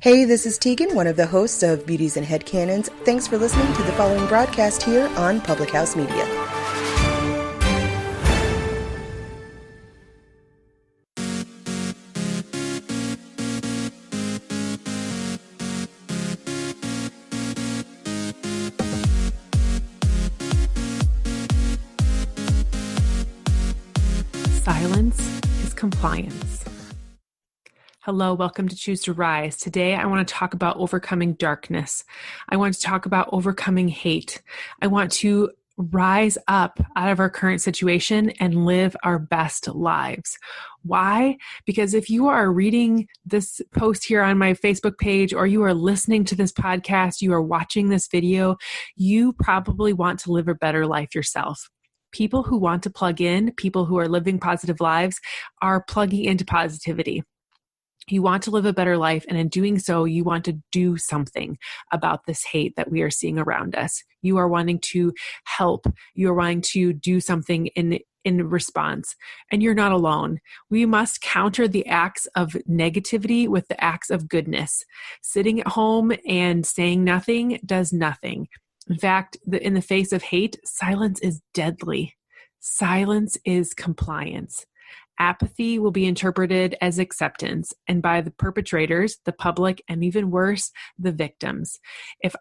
Hey, this is Tegan, one of the hosts of Beauties and Headcanons. Thanks for listening to the following broadcast here on Public House Media. Silence is compliance. Hello, welcome to Choose to Rise. Today, I want to talk about overcoming darkness. I want to talk about overcoming hate. I want to rise up out of our current situation and live our best lives. Why? Because if you are reading this post here on my Facebook page, or you are listening to this podcast, you are watching this video, you probably want to live a better life yourself. People who want to plug in, people who are living positive lives, are plugging into positivity. You want to live a better life, and in doing so, you want to do something about this hate that we are seeing around us. You are wanting to help. You are wanting to do something in response, and you're not alone. We must counter the acts of negativity with the acts of goodness. Sitting at home and saying nothing does nothing. In fact, in the face of hate, silence is deadly. Silence is compliance. Apathy will be interpreted as acceptance, and by the perpetrators, the public, and even worse, the victims. If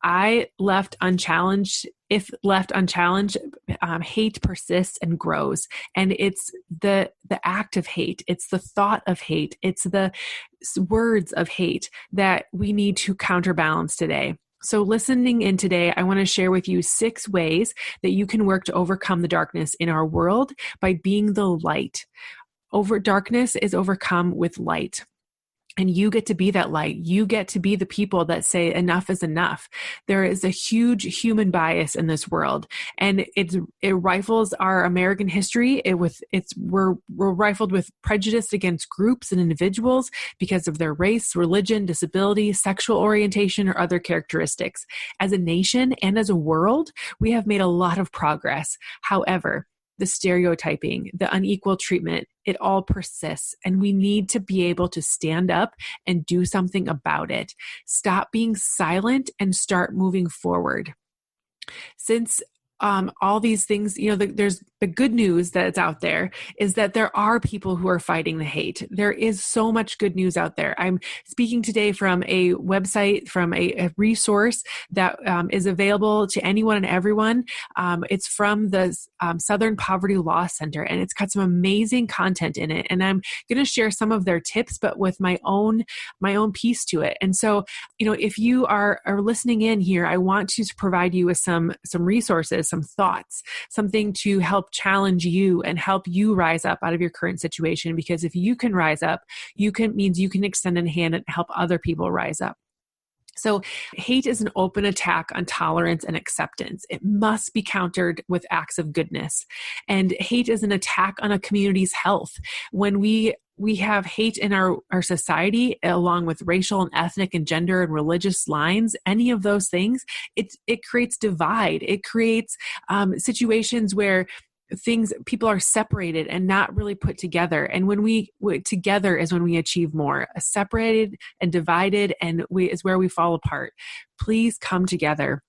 left unchallenged, hate persists and grows. And it's the act of hate. It's the thought of hate. It's the words of hate that we need to counterbalance today. So listening in today, I want to share with you 6 ways that you can work to overcome the darkness in our world by being the light. Darkness is overcome with light. And you get to be that light. You get to be the people that say enough is enough. There is a huge human bias in this world, and it rifles our American history. We're rifled with prejudice against groups and individuals because of their race, religion, disability, sexual orientation, or other characteristics. As a nation and as a world, we have made a lot of progress. However, the stereotyping, the unequal treatment, it all persists, and we need to be able to stand up and do something about it. Stop being silent and start moving forward. Since all these things, there's the good news that's out there is that there are people who are fighting the hate. There is so much good news out there. I'm speaking today from a website, from a resource that is available to anyone and everyone. It's from the Southern Poverty Law Center, and it's got some amazing content in it. And I'm going to share some of their tips, but with my own piece to it. And so, if you are listening in here, I want to provide you with some resources, some thoughts, something to help challenge you and help you rise up out of your current situation. Because if you can rise up, means you can extend a hand and help other people rise up. So hate is an open attack on tolerance and acceptance. It must be countered with acts of goodness. And hate is an attack on a community's health. When we have hate in our society, along with racial and ethnic and gender and religious lines, any of those things, it creates divide. It creates situations where people are separated and not really put together. And when we together is when we achieve more. Separated and divided is where we fall apart. Please come together.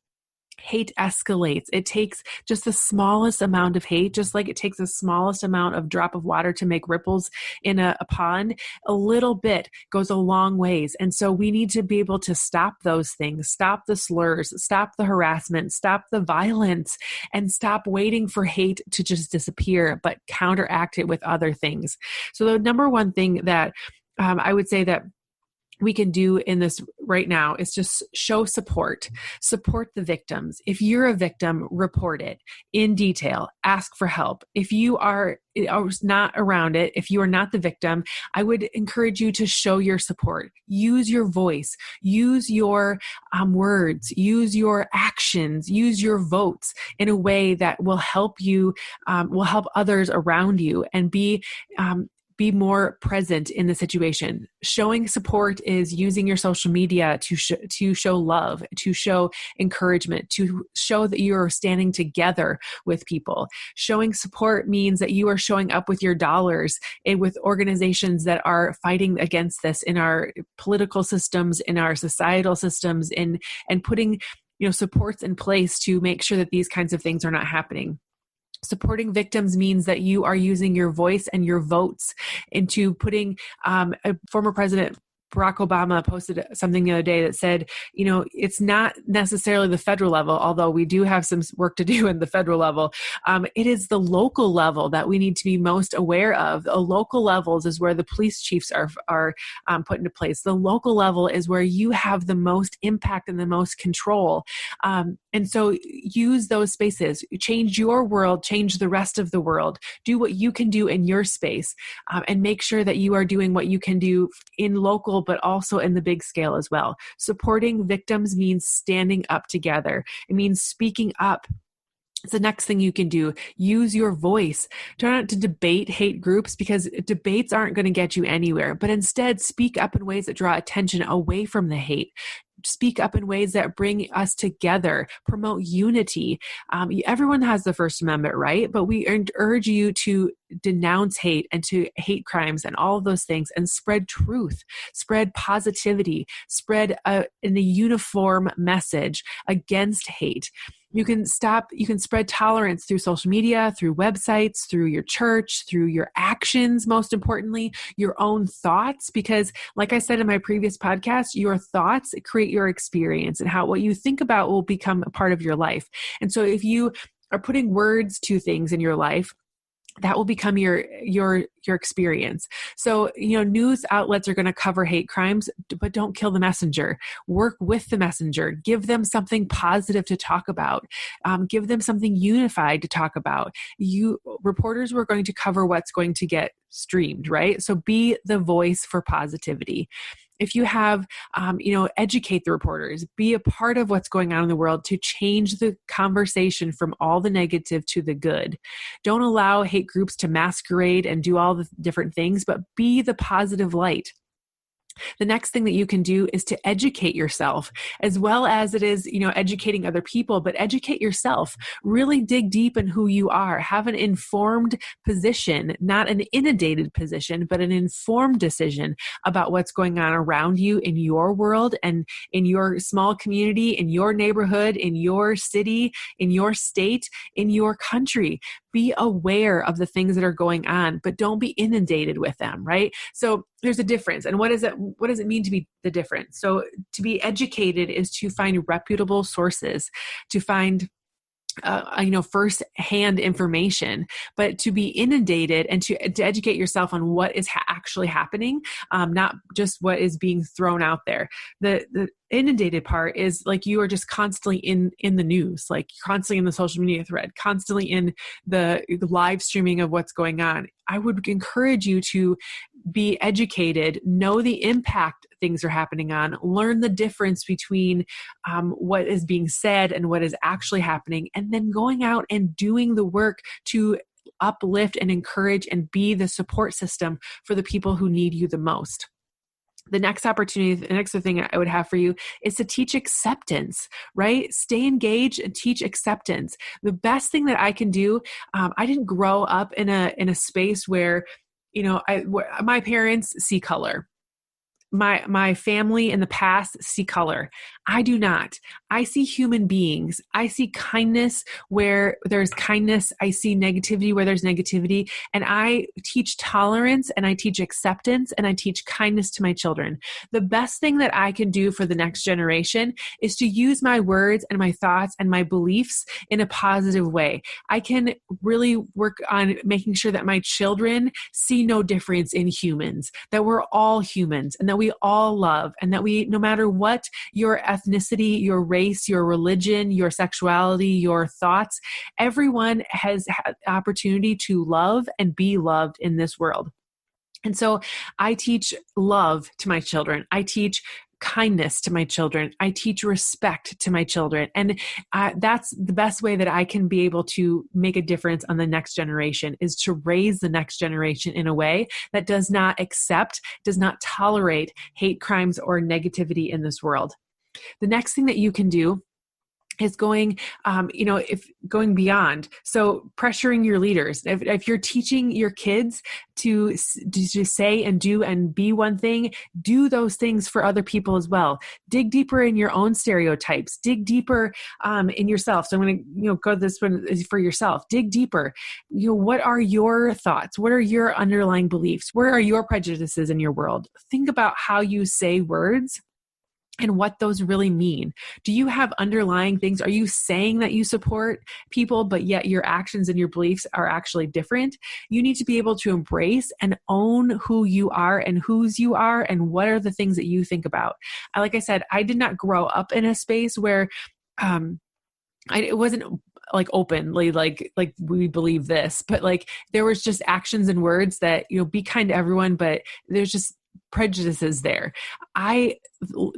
Hate escalates. It takes just the smallest amount of hate, just like it takes the smallest amount of drop of water to make ripples in a pond. A little bit goes a long ways. And so we need to be able to stop those things, stop the slurs, stop the harassment, stop the violence, and stop waiting for hate to just disappear, but counteract it with other things. So the number one thing that I would say that we can do in this right now is just show support the victims. If you're a victim, report it in detail, ask for help. If you are not around it, if you are not the victim, I would encourage you to show your support. Use your voice, use your words, use your actions, use your votes in a way that will help you, will help others around you, and be be more present in the situation. Showing support is using your social media to show love, to show encouragement, to show that you are standing together with people. Showing support means that you are showing up with your dollars and with organizations that are fighting against this in our political systems, in our societal systems, and putting supports in place to make sure that these kinds of things are not happening. Supporting victims means that you are using your voice and your votes into putting a former president Barack Obama posted something the other day that said, it's not necessarily the federal level, although we do have some work to do in the federal level. It is the local level that we need to be most aware of. The local levels is where the police chiefs are put into place. The local level is where you have the most impact and the most control. And so use those spaces. Change your world, change the rest of the world. Do what you can do in your space, and make sure that you are doing what you can do in local, but also in the big scale as well. Supporting victims means standing up together. It means speaking up. It's the next thing you can do. Use your voice. Try not to debate hate groups, because debates aren't going to get you anywhere, but instead speak up in ways that draw attention away from the hate. Speak up in ways that bring us together, promote unity. Everyone has the First Amendment, right? But we urge you to denounce hate and to hate crimes and all of those things, and spread truth, spread positivity, spread in a uniform message against hate. You can spread tolerance through social media, through websites, through your church, through your actions, most importantly, your own thoughts, because like I said in my previous podcast, your thoughts create your experience, and what you think about will become a part of your life. And so if you are putting words to things in your life, that will become your experience. So, news outlets are going to cover hate crimes, but don't kill the messenger. Work with the messenger. Give them something positive to talk about. Give them something unified to talk about. Reporters were going to cover what's going to get streamed, right? So be the voice for positivity. If you have, educate the reporters, be a part of what's going on in the world to change the conversation from all the negative to the good. Don't allow hate groups to masquerade and do all the different things, but be the positive light. The next thing that you can do is to educate yourself, as well as it is, educating other people, but educate yourself. Really dig deep in who you are. Have an informed position, not an inundated position, but an informed decision about what's going on around you in your world and in your small community, in your neighborhood, in your city, in your state, in your country. Be aware of the things that are going on, but don't be inundated with them, right? So there's a difference. And what does it mean to be the difference? So to be educated is to find reputable sources, to find first-hand information, but to be inundated and to educate yourself on what is actually happening, not just what is being thrown out there. The inundated part is like you are just constantly in the news, like constantly in the social media thread, constantly in the live streaming of what's going on. I would encourage you to be educated, know the impact things are happening on, learn the difference between what is being said and what is actually happening, and then going out and doing the work to uplift and encourage and be the support system for the people who need you the most. The next thing I would have for you is to teach acceptance, right? Stay engaged and teach acceptance. The best thing that I can do, I didn't grow up in a space where, my parents see color. My family in the past see color. I do not. I see human beings. I see kindness where there's kindness. I see negativity where there's negativity. And I teach tolerance, and I teach acceptance, and I teach kindness to my children. The best thing that I can do for the next generation is to use my words and my thoughts and my beliefs in a positive way. I can really work on making sure that my children see no difference in humans, that we're all humans, and that we all love, and that no matter what your ethnicity, your race, your religion, your sexuality, your thoughts, everyone has had the opportunity to love and be loved in this world. And so I teach love to my children. I teach kindness to my children. I teach respect to my children. And that's the best way that I can be able to make a difference on the next generation, is to raise the next generation in a way that does not accept, does not tolerate hate crimes or negativity in this world. The next thing that you can do is going beyond. So pressuring your leaders. If you're teaching your kids to say and do and be one thing, do those things for other people as well. Dig deeper in your own stereotypes. Dig deeper in yourself. So I'm going to go this one for yourself. Dig deeper. What are your thoughts? What are your underlying beliefs? Where are your prejudices in your world? Think about how you say words and what those really mean. Do you have underlying things? Are you saying that you support people, but yet your actions and your beliefs are actually different? You need to be able to embrace and own who you are and whose you are and what are the things that you think about. Like I said, I did not grow up in a space where it wasn't like openly like we believe this, but like there was just actions and words that, be kind to everyone, but there's just prejudices there. I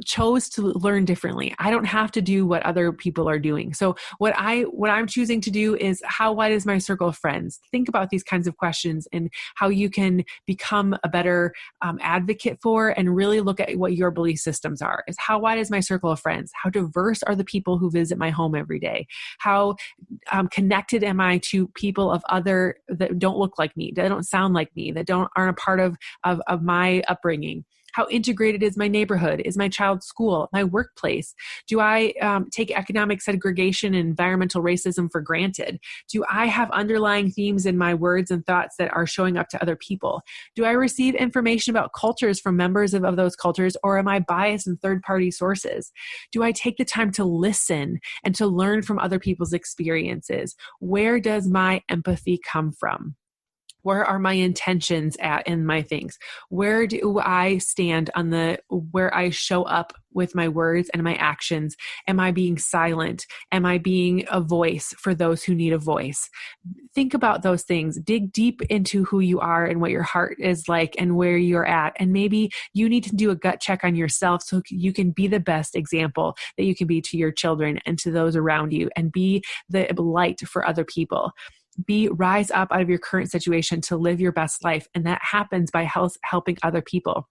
chose to learn differently. I don't have to do what other people are doing. So what I'm choosing to do is, how wide is my circle of friends? Think about these kinds of questions and how you can become a better advocate for, and really look at what your belief systems are. Is how wide is my circle of friends? How diverse are the people who visit my home every day? How connected am I to people that don't look like me, that don't sound like me, that aren't a part of my upbringing? How integrated is my neighborhood? Is my child's school, my workplace? Do I take economic segregation and environmental racism for granted? Do I have underlying themes in my words and thoughts that are showing up to other people? Do I receive information about cultures from members of those cultures, or am I biased in third-party sources? Do I take the time to listen and to learn from other people's experiences? Where does my empathy come from? Where are my intentions at in my things? Where do I stand on where I show up with my words and my actions? Am I being silent? Am I being a voice for those who need a voice? Think about those things. Dig deep into who you are and what your heart is like and where you're at. And maybe you need to do a gut check on yourself so you can be the best example that you can be to your children and to those around you, and be the light for other people. Rise up out of your current situation to live your best life. And that happens by helping other people.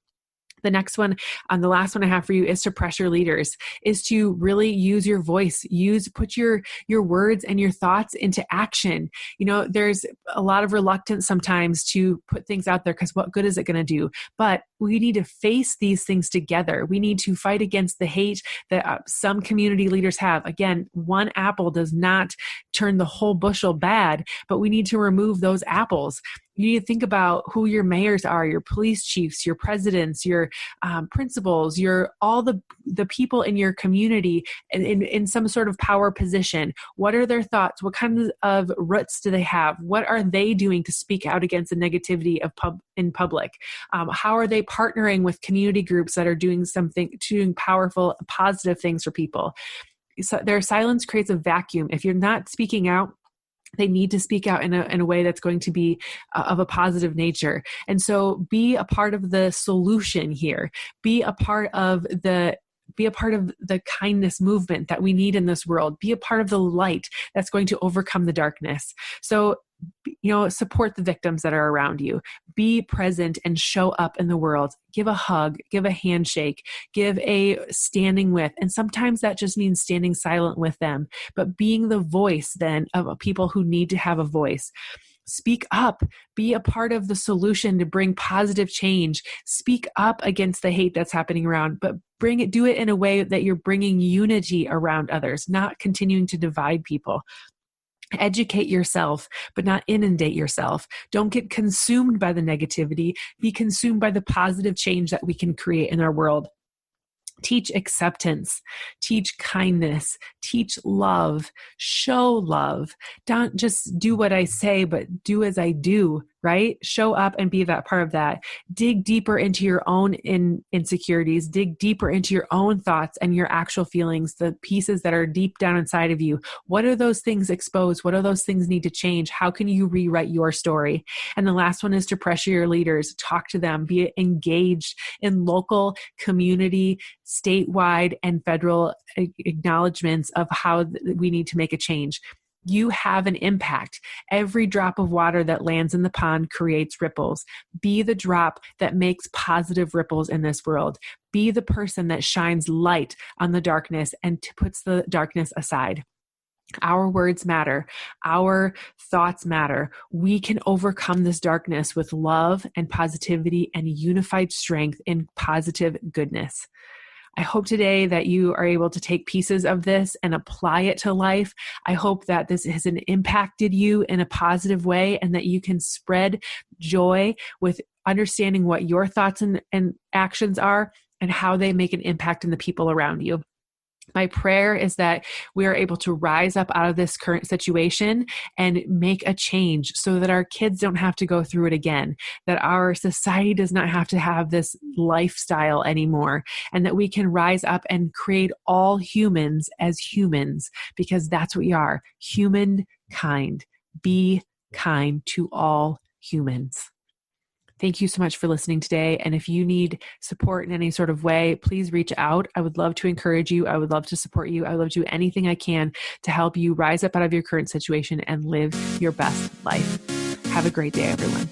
The next one, the last one I have for you, is to pressure leaders, is to really use your voice, put your words and your thoughts into action. There's a lot of reluctance sometimes to put things out there because what good is it going to do? But we need to face these things together. We need to fight against the hate that some community leaders have. Again, one apple does not turn the whole bushel bad, but we need to remove those apples. You need to think about who your mayors are, your police chiefs, your presidents, your principals, all the people in your community in some sort of power position. What are their thoughts? What kinds of roots do they have? What are they doing to speak out against the negativity in public? How are they partnering with community groups that are doing powerful, positive things for people? So their silence creates a vacuum. If you're not speaking out, they need to speak out in a way that's going to be of a positive nature. And so be a part of the solution here. Be a part of the kindness movement that we need in this world. Be a part of the light that's going to overcome the darkness. So, support the victims that are around you. Be present and show up in the world. Give a hug, give a handshake, give a standing with. And sometimes that just means standing silent with them, but being the voice then of people who need to have a voice. Speak up, be a part of the solution to bring positive change. Speak up against the hate that's happening around, but do it in a way that you're bringing unity around others, not continuing to divide people. Educate yourself, but not inundate yourself. Don't get consumed by the negativity. Be consumed by the positive change that we can create in our world. Teach acceptance, teach kindness, teach love, show love. Don't just do what I say, but do as I do. right? Show up and be that part of that. Dig deeper into your own insecurities, dig deeper into your own thoughts and your actual feelings, the pieces that are deep down inside of you. What are those things exposed? What are those things need to change? How can you rewrite your story? And the last one is to pressure your leaders, talk to them, be engaged in local, community, statewide, and federal acknowledgments of how we need to make a change. You have an impact. Every drop of water that lands in the pond creates ripples. Be the drop that makes positive ripples in this world. Be the person that shines light on the darkness and puts the darkness aside. Our words matter. Our thoughts matter. We can overcome this darkness with love and positivity and unified strength in positive goodness. I hope today that you are able to take pieces of this and apply it to life. I hope that this has impacted you in a positive way and that you can spread joy with understanding what your thoughts and actions are and how they make an impact in the people around you. My prayer is that we are able to rise up out of this current situation and make a change so that our kids don't have to go through it again, that our society does not have to have this lifestyle anymore, and that we can rise up and create all humans as humans, because that's what we are, humankind. Be kind to all humans. Thank you so much for listening today. And if you need support in any sort of way, please reach out. I would love to encourage you. I would love to support you. I would love to do anything I can to help you rise up out of your current situation and live your best life. Have a great day, everyone.